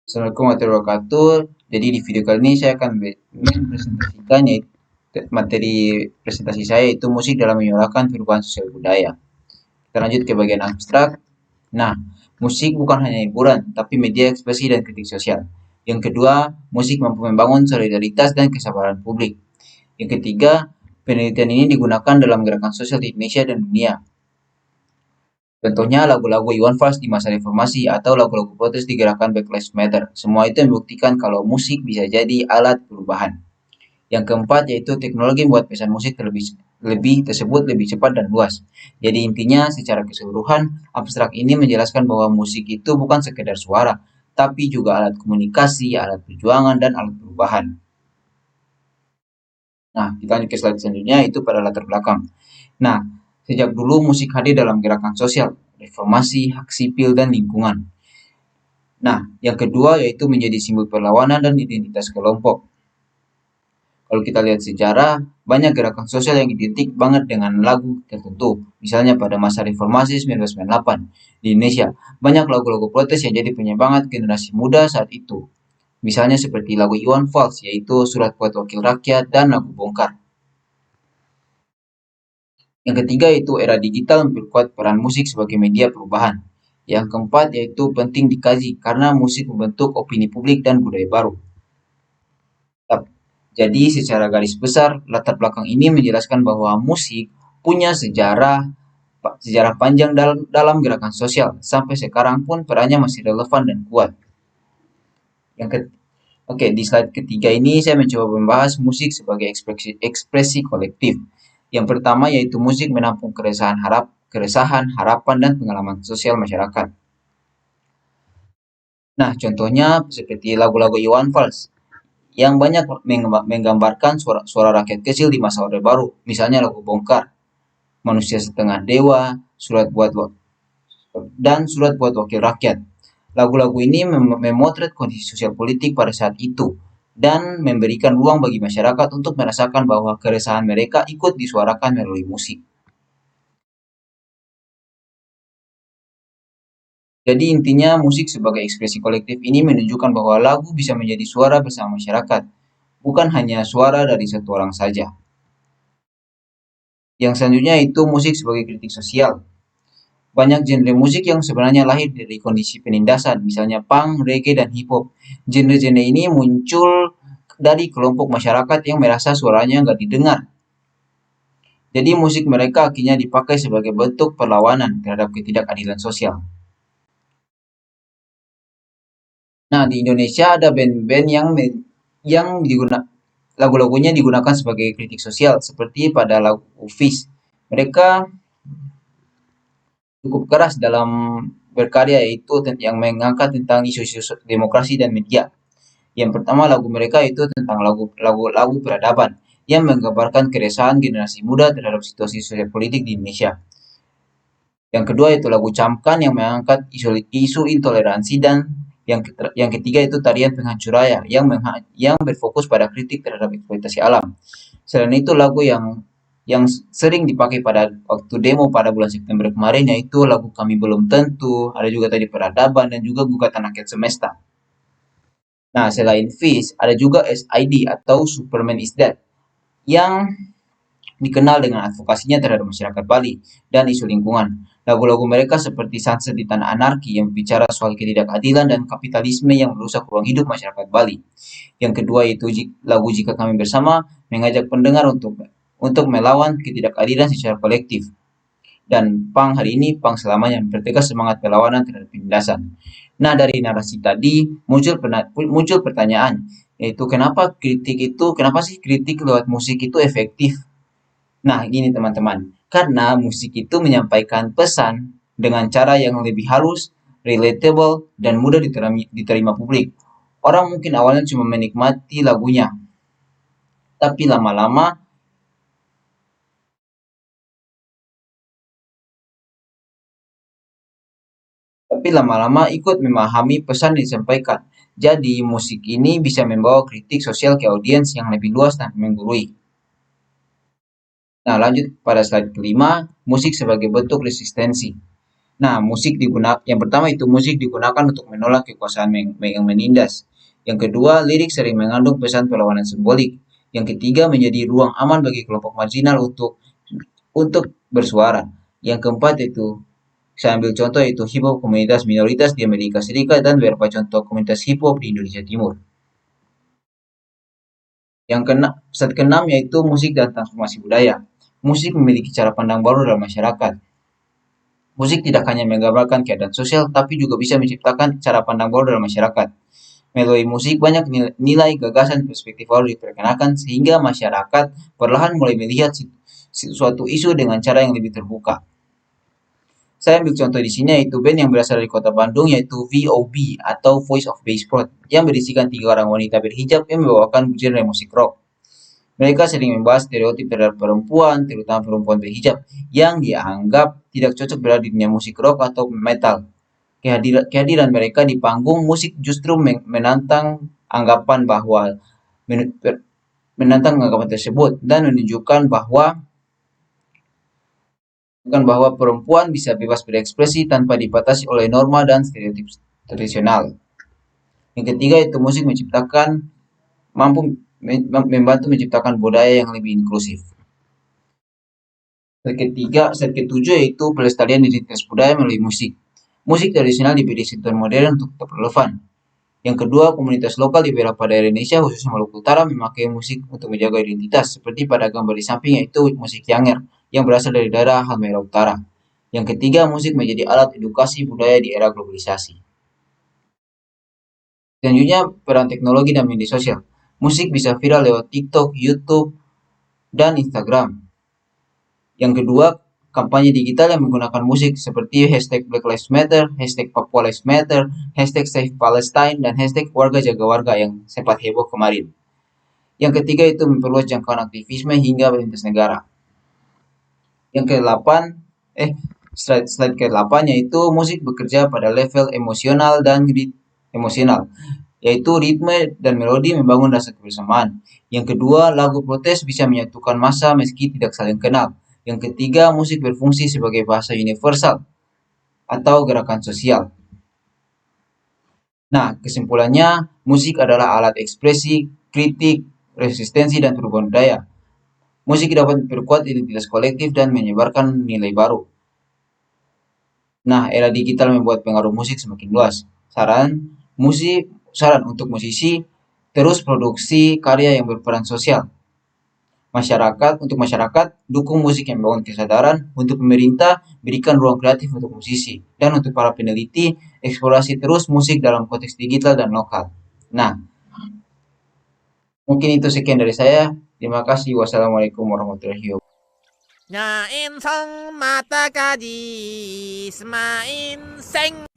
Assalamualaikum warahmatullahi wabarakatuh. Jadi di video kali ini saya akan mempresentasikan yaitu materi presentasi saya itu musik dalam menyuarakan perubahan sosial budaya. Kita lanjut ke bagian abstrak. Nah, musik bukan hanya hiburan, tapi media ekspresi dan kritik sosial. Yang kedua, musik mampu membangun solidaritas dan kesabaran publik. Yang ketiga, penelitian ini digunakan dalam gerakan sosial di Indonesia dan dunia. Contohnya lagu-lagu Iwan Fals di masa reformasi atau lagu-lagu protes di gerakan Black Lives Matter. Semua itu membuktikan kalau musik bisa jadi alat perubahan. Yang keempat yaitu teknologi membuat pesan musik lebih cepat dan luas. Jadi intinya secara keseluruhan abstrak ini menjelaskan bahwa musik itu bukan sekedar suara, tapi juga alat komunikasi, alat perjuangan dan alat perubahan. Nah, kita lanjut ke slide selanjutnya itu pada latar belakang. Nah, sejak dulu musik hadir dalam gerakan sosial, reformasi, hak sipil dan lingkungan. Nah, yang kedua yaitu menjadi simbol perlawanan dan identitas kelompok. Kalau kita lihat sejarah, banyak gerakan sosial yang identik banget dengan lagu tertentu. Misalnya pada masa reformasi 1998 di Indonesia, banyak lagu-lagu protes yang jadi penyemangat generasi muda saat itu. Misalnya seperti lagu Iwan Fals, yaitu Surat Buat Wakil Rakyat dan lagu Bongkar. Yang ketiga yaitu era digital memperkuat peran musik sebagai media perubahan. Yang keempat yaitu penting dikaji karena musik membentuk opini publik dan budaya baru. Jadi secara garis besar, latar belakang ini menjelaskan bahwa musik punya sejarah panjang dalam gerakan sosial. Sampai sekarang pun perannya masih relevan dan kuat. Yang ke, Oke, di slide ketiga ini saya mencoba membahas musik sebagai ekspresi kolektif. Yang pertama yaitu musik menampung keresahan, harapan, dan pengalaman sosial masyarakat. Nah, contohnya seperti lagu-lagu Iwan Fals yang banyak menggambarkan suara rakyat kecil di masa Orde Baru. Misalnya lagu Bongkar, Manusia Setengah Dewa, Surat Buat dan Surat Buat Wakil Rakyat. Lagu-lagu ini memotret kondisi sosial politik pada saat itu dan memberikan ruang bagi masyarakat untuk merasakan bahwa keresahan mereka ikut disuarakan melalui musik. Jadi intinya musik sebagai ekspresi kolektif ini menunjukkan bahwa lagu bisa menjadi suara bersama masyarakat, bukan hanya suara dari satu orang saja. Yang selanjutnya itu musik sebagai kritik sosial. Banyak genre musik yang sebenarnya lahir dari kondisi penindasan, misalnya punk, reggae, dan hip hop. Genre-genre ini muncul dari kelompok masyarakat yang merasa suaranya nggak didengar. Jadi musik mereka akhirnya dipakai sebagai bentuk perlawanan terhadap ketidakadilan sosial. Nah, di Indonesia ada band-band yang lagu-lagunya digunakan sebagai kritik sosial, seperti pada lagu Ufis. Mereka cukup keras dalam berkarya yaitu yang mengangkat tentang isu-isu demokrasi dan media. Yang pertama lagu mereka itu tentang lagu peradaban yang menggambarkan keresahan generasi muda terhadap situasi sosial politik di Indonesia. Yang kedua itu lagu Camkan yang mengangkat isu intoleransi dan yang ketiga itu tarian penghancur raya yang berfokus pada kritik terhadap eksploitasi alam. Selain itu lagu yang sering dipakai pada waktu demo pada bulan September kemarin yaitu lagu Kami Belum Tentu, ada juga tadi Peradaban dan juga Gugatan Rakyat Semesta. Nah, selain Fish, ada juga SID atau Superman is Dead yang dikenal dengan advokasinya terhadap masyarakat Bali dan isu lingkungan. Lagu-lagu mereka seperti Sunset di Tanah Anarki yang bicara soal ketidakadilan dan kapitalisme yang merusak ruang hidup masyarakat Bali. Yang kedua yaitu lagu Jika Kami Bersama mengajak pendengar untuk melawan ketidakadilan secara kolektif. Dan Pang hari ini, Pang selamanya mempertegas semangat perlawanan terhadap penindasan. Nah, dari narasi tadi muncul pertanyaan, yaitu kenapa sih kritik lewat musik itu efektif? Nah, gini teman-teman, karena musik itu menyampaikan pesan dengan cara yang lebih halus, relatable, dan mudah diterima publik. Orang mungkin awalnya cuma menikmati lagunya, tapi lama-lama ikut memahami pesan yang disampaikan. Jadi, musik ini bisa membawa kritik sosial ke audiens yang lebih luas tanpa menggurui. Nah, lanjut pada slide kelima, musik sebagai bentuk resistensi. Nah, yang pertama itu musik digunakan untuk menolak kekuasaan yang menindas. Yang kedua, lirik sering mengandung pesan perlawanan simbolik. Yang ketiga, menjadi ruang aman bagi kelompok marginal untuk bersuara. Yang keempat itu, saya ambil contoh itu hip hop komunitas minoritas di Amerika Serikat dan beberapa contoh komunitas hip hop di Indonesia Timur. Set keenam yaitu musik dan transformasi budaya. Musik memiliki cara pandang baru dalam masyarakat. Musik tidak hanya menggambarkan keadaan sosial, tapi juga bisa menciptakan cara pandang baru dalam masyarakat. Melalui musik banyak nilai, gagasan, perspektif baru diperkenalkan sehingga masyarakat perlahan mulai melihat suatu isu dengan cara yang lebih terbuka. Saya ambil contoh di sini yaitu band yang berasal dari kota Bandung yaitu VOB atau Voice of Baseport yang berisikan 3 orang wanita berhijab yang membawakan genre musik rock. Mereka sering membahas stereotip terhadap perempuan, terutama perempuan berhijab, yang dianggap tidak cocok berada di dunia musik rock atau metal. Kehadiran mereka di panggung musik justru menantang anggapan tersebut dan menunjukkan bahwa perempuan bisa bebas berekspresi tanpa dibatasi oleh norma dan stereotip tradisional. Yang ketiga itu musik mampu membantu menciptakan budaya yang lebih inklusif. Set ketujuh yaitu pelestarian identitas budaya melalui musik. Musik tradisional diberi sentuhan modern untuk tetap relevan. Yang kedua, komunitas lokal di beberapa daerah Indonesia, khususnya Maluku Utara, memakai musik untuk menjaga identitas, seperti pada gambar di samping yaitu musik Yanger, yang berasal dari daerah Halmahera Utara. Yang ketiga, musik menjadi alat edukasi budaya di era globalisasi. Selanjutnya, peran teknologi dan media sosial. Musik bisa viral lewat TikTok, YouTube, dan Instagram. Yang kedua, kampanye digital yang menggunakan musik seperti hashtag Black Lives Matter, hashtag Papua Lives Matter, hashtag Save Palestine, dan hashtag Warga Jaga Warga yang sempat heboh kemarin. Yang ketiga itu memperluas jangkauan aktivisme hingga lintas negara. Yang ke-8, slide ke-8 yaitu musik bekerja pada level emosional, yaitu ritme dan melodi membangun rasa kebersamaan. Yang kedua, lagu protes bisa menyatukan massa meski tidak saling kenal. Yang ketiga, musik berfungsi sebagai bahasa universal atau gerakan sosial. Nah, kesimpulannya, musik adalah alat ekspresi, kritik, resistensi, dan perubahan budaya. Musik dapat memperkuat identitas kolektif dan menyebarkan nilai baru. Nah, era digital membuat pengaruh musik semakin luas. Saran untuk musisi, terus produksi karya yang berperan sosial. Untuk masyarakat, dukung musik yang membangun kesadaran. Untuk pemerintah, berikan ruang kreatif untuk musisi. Dan untuk para peneliti, eksplorasi terus musik dalam konteks digital dan lokal. Nah, mungkin itu sekian dari saya. Terima kasih. Wassalamualaikum warahmatullahi wabarakatuh. Nyain song mata kaji semain seng